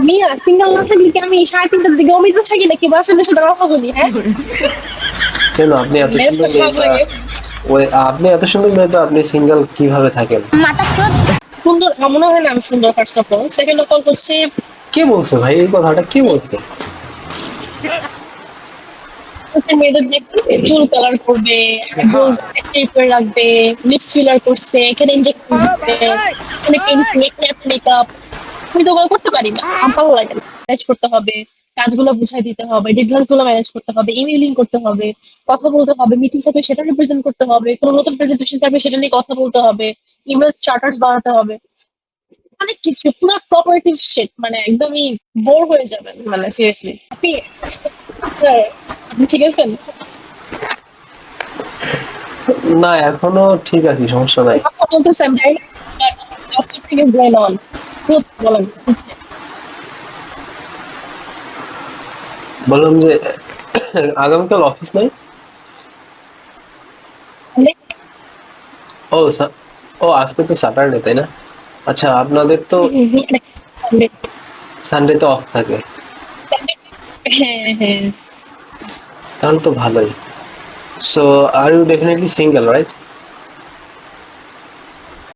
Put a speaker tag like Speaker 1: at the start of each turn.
Speaker 1: মিয়া single না থাকলে কি আমি 3:30টার দিকে অমিত থাকি নাকি বয়ফ্রেন্ডের সাথে কথা বলি? হ্যাঁ,
Speaker 2: কেন আপনি এত সুন্দর
Speaker 1: মেজাজটা খারাপ
Speaker 2: মেয়েটা,
Speaker 1: লাগে।
Speaker 2: ওই আপনি এত সুন্দর মেয়েটা, আপনি সিঙ্গেল কিভাবে থাকেন?
Speaker 1: সুন্দর মনে হয় না আমি সুন্দর, first of all. Second of all হচ্ছে
Speaker 2: কে বলছে ভাই এই কথাটা, কে বলছে?
Speaker 1: হচ্ছে মেয়েদের দেখবে চুল কালার করবে, আইব্রোজ একটাই করে রাখবে, লিপস ফিলার করছে, এখানে ইনজেকশন দিচ্ছে, অনেক মেকআপ। আমি তো ওগুলো করতে পারি না, আমার ভালো লাগে না। ম্যানেজ করতে হবে, কাজগুলো বুঝাই দিতে হবে, ডেডলাইনস গুলো ম্যানেজ করতে হবে, ইমেইলিং করতে হবে, কথা বলতে হবে, মিটিং থাকবে সেটা রিপ্রেজেন্ট করতে হবে, কোনো নতুন প্রেজেন্টেশন থাকবে সেটা নিয়ে কথা বলতে হবে, ইমেল চার্টার্স বানাতে হবে, অনেক কিছু। পুরো কোঅপারেটিভ শিট, মানে একদমই বোর হয়ে যাবেন, মানে সিরিয়াসলি। আপনার আপনি ঠিক আছেন?
Speaker 2: না এখনো ঠিক আছে, সমস্যা নাই।
Speaker 1: কথা বলতেছি, আমি জানি না lots of things going on. খুব বলেন।
Speaker 2: বললাম যে আগামীকাল অফিস নাই? ও ও আজকে তো স্যাটারডে তাই না? আচ্ছা আপনাদের তো সানডে তো অফ থাকে,
Speaker 1: হ্যাঁ, হ্যাঁ।
Speaker 2: তাহলে তো ভালোই। So are you definitely single right?